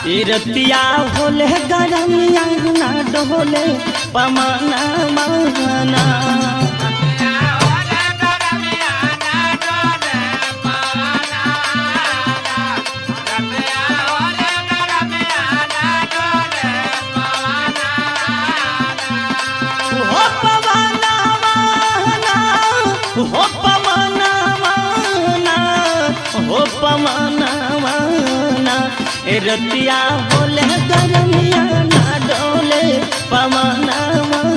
रतिया होले गरमिया ना डोले पमाना माना हो पमाना माना हो पमाना माना रतिया होले गरमिया ना डोले पमाना माना।